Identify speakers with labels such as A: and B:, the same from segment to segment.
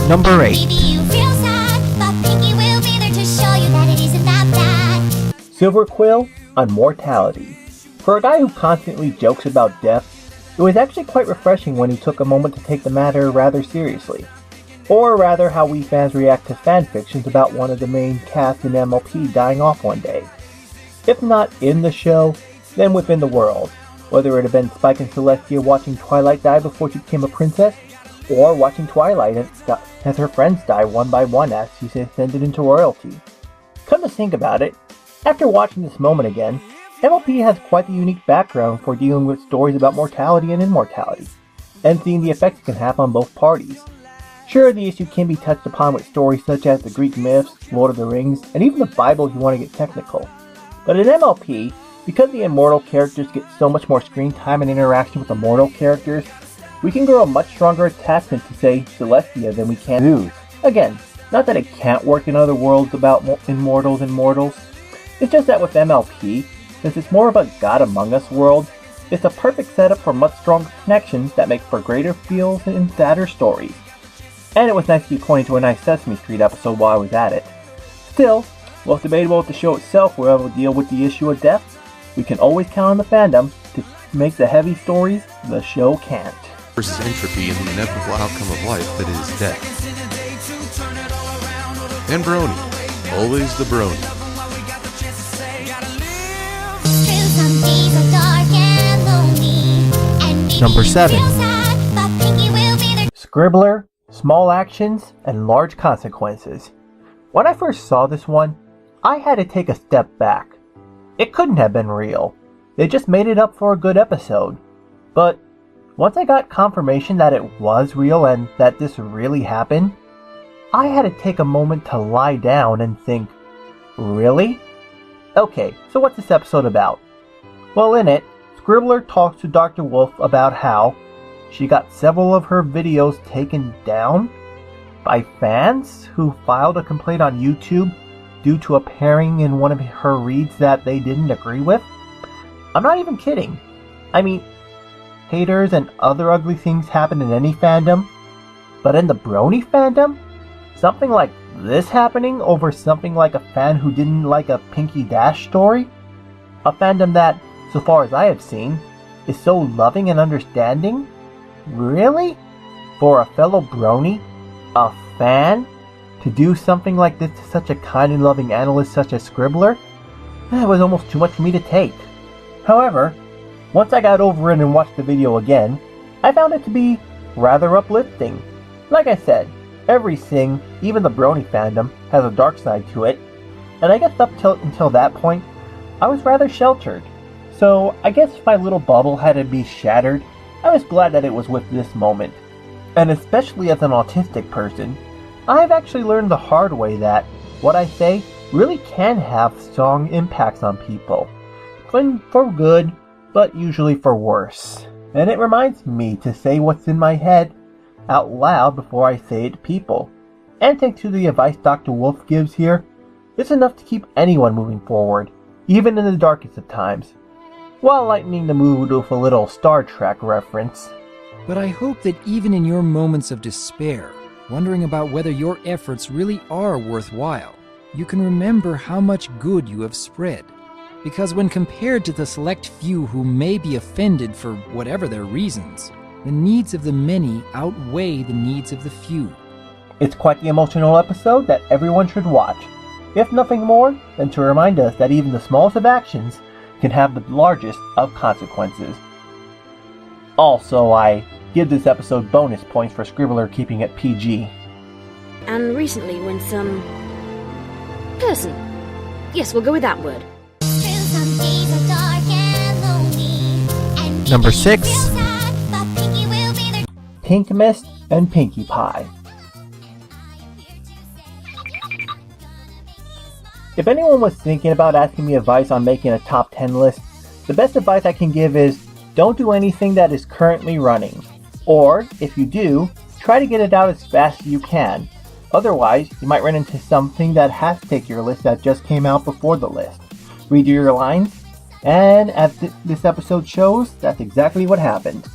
A: Number 8.
B: Silver Quill on mortality. For a guy who constantly jokes about death, it was actually quite refreshing when he took a moment to take the matter rather seriously. Or rather how we fans react to fanfictions about one of the main cast in MLP dying off one day. If not in the show, then within the world. Whether it had been Spike and Celestia watching Twilight die before she became a princess, or watching Twilight as her friends die one by one as she ascended into royalty. Come to think about it, after watching this moment again, MLP has quite the unique background for dealing with stories about mortality and immortality, and seeing the effects it can have on both parties. Sure, the issue can be touched upon with stories such as the Greek myths, Lord of the Rings, and even the Bible if you want to get technical. But in MLP, because the immortal characters get so much more screen time and interaction with the mortal characters, we can grow a much stronger attachment to, say, Celestia than we can Zeus. Again, not that it can't work in other worlds about immortals and mortals, it's just that with MLP, since it's more of a God Among Us world, it's a perfect setup for much stronger connections that make for greater feels and sadder stories. And it was nice to be pointing to a nice Sesame Street episode while I was at it. Still, while it's debatable if the show itself will ever deal with the issue of death, we can always count on the fandom to make the heavy stories the show can't.
C: Versus entropy and the inevitable outcome of life that is death. And Brony. Always the Brony.
A: Number 7.
B: Scribbler, small actions, and large consequences. When I first saw this one, I had to take a step back. It couldn't have been real. They just made it up for a good episode. But once I got confirmation that it was real and that this really happened, I had to take a moment to lie down and think, really? Okay, so what's this episode about? Well, in it, Scribbler talks to Dr. Wolf about how she got several of her videos taken down by fans who filed a complaint on YouTube due to a pairing in one of her reads that they didn't agree with. I'm not even kidding. I mean, haters and other ugly things happen in any fandom, but in the Brony fandom, something like this happening over something like a fan who didn't like a Pinky Dash story? A fandom that, so far as I have seen, is so loving and understanding? Really? For a fellow Brony? A fan? To do something like this to such a kind and loving analyst such as Scribbler? That was almost too much for me to take. However, once I got over it and watched the video again, I found it to be rather uplifting. Like I said, everything, even the Brony fandom, has a dark side to it, and I guess until that point, I was rather sheltered. So I guess if my little bubble had to be shattered, I was glad that it was with this moment. And especially as an autistic person, I've actually learned the hard way that what I say really can have strong impacts on people. For good, but usually for worse. And it reminds me to say what's in my head out loud before I say it to people. And thanks to the advice Dr. Wolf gives here, it's enough to keep anyone moving forward, even in the darkest of times. While lightening the mood with a little Star Trek reference.
D: But I hope that even in your moments of despair, wondering about whether your efforts really are worthwhile, you can remember how much good you have spread. Because when compared to the select few who may be offended for whatever their reasons, the needs of the many outweigh the needs of the few.
B: It's quite the emotional episode that everyone should watch. If nothing more than to remind us that even the smallest of actions can have the largest of consequences. Also, I give this episode bonus points for Scribbler keeping it PG.
E: And recently when some person, yes, we'll go with that word.
A: Number 6.
B: Pink Mist and Pinkie Pie. If anyone was thinking about asking me advice on making a top 10 list, the best advice I can give is don't do anything that is currently running. Or, if you do, try to get it out as fast as you can. Otherwise, you might run into something that has to take your list that just came out before the list. Read your lines, and as this episode shows, that's exactly what happened.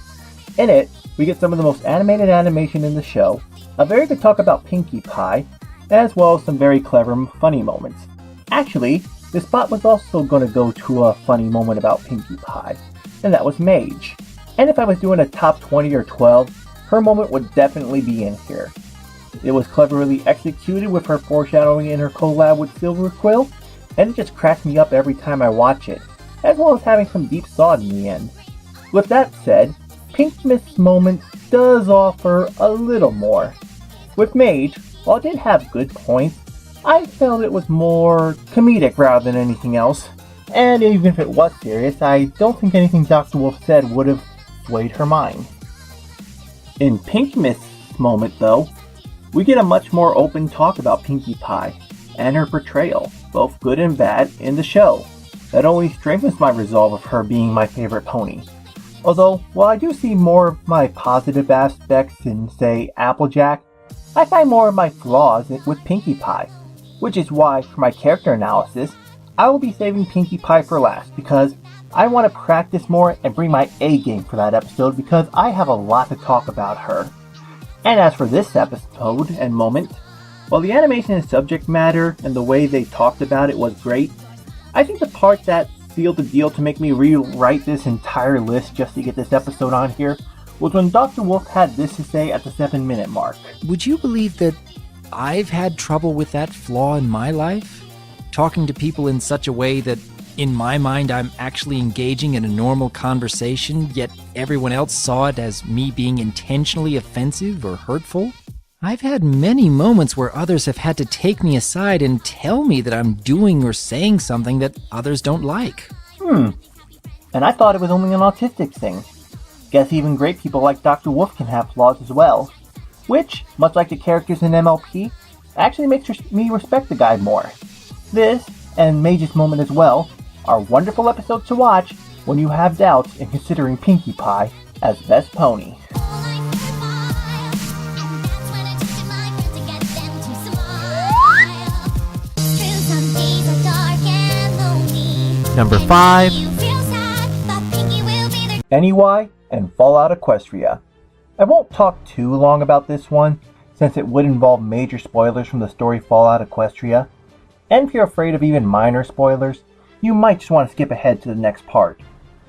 B: In it, we get some of the most animated animation in the show, a very good talk about Pinkie Pie, as well as some very clever, funny moments. Actually, this spot was also going to go to a funny moment about Pinkie Pie, and that was Mage. And if I was doing a top 20 or 12, her moment would definitely be in here. It was cleverly executed with her foreshadowing in her collab with Silver Quill, and it just cracks me up every time I watch it, as well as having some deep thought in the end. With that said, Pink Mist's moment does offer a little more. With Mage, while it did have good points, I felt it was more comedic rather than anything else. And even if it was serious, I don't think anything Dr. Wolf said would have swayed her mind. In Pink Mist's moment, though, we get a much more open talk about Pinkie Pie and her portrayal, both good and bad, in the show. That only strengthens my resolve of her being my favorite pony. Although, while I do see more of my positive aspects in, say, Applejack, I find more of my flaws with Pinkie Pie, which is why, for my character analysis, I will be saving Pinkie Pie for last, because I want to practice more and bring my A game for that episode, because I have a lot to talk about her. And as for this episode and moment, while the animation and subject matter and the way they talked about it was great, I think the part that sealed the deal to make me rewrite this entire list just to get this episode on here was when Dr. Wolf had this to say at the 7-minute mark.
D: Would you believe that I've had trouble with that flaw in my life? Talking to people in such a way that, in my mind, I'm actually engaging in a normal conversation, yet everyone else saw it as me being intentionally offensive or hurtful? I've had many moments where others have had to take me aside and tell me that I'm doing or saying something that others don't like.
B: And I thought it was only an autistic thing. Guess even great people like Dr. Wolf can have flaws as well. Which, much like the characters in MLP, actually makes me respect the guy more. This, and Mage's moment as well, are wonderful episodes to watch when you have doubts in considering Pinkie Pie as best pony.
A: Number 5.
B: NEY and Fallout Equestria. I won't talk too long about this one, since it would involve major spoilers from the story Fallout Equestria, and if you're afraid of even minor spoilers, you might just want to skip ahead to the next part.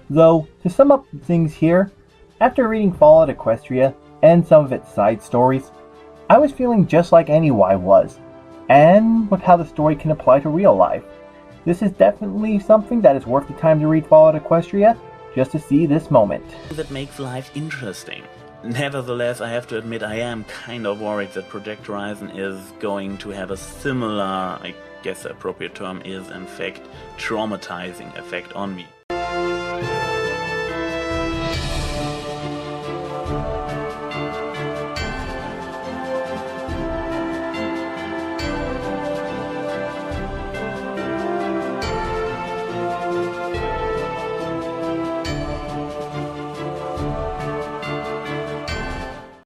B: Though, to sum up things here, after reading Fallout Equestria and some of its side stories, I was feeling just like NEY was, and with how the story can apply to real life. This is definitely something that is worth the time to read Fallout Equestria, just to see this moment.
F: That makes life interesting. Nevertheless, I have to admit I am kind of worried that Project Horizon is going to have a similar, I guess the appropriate term is in fact, traumatizing effect on me.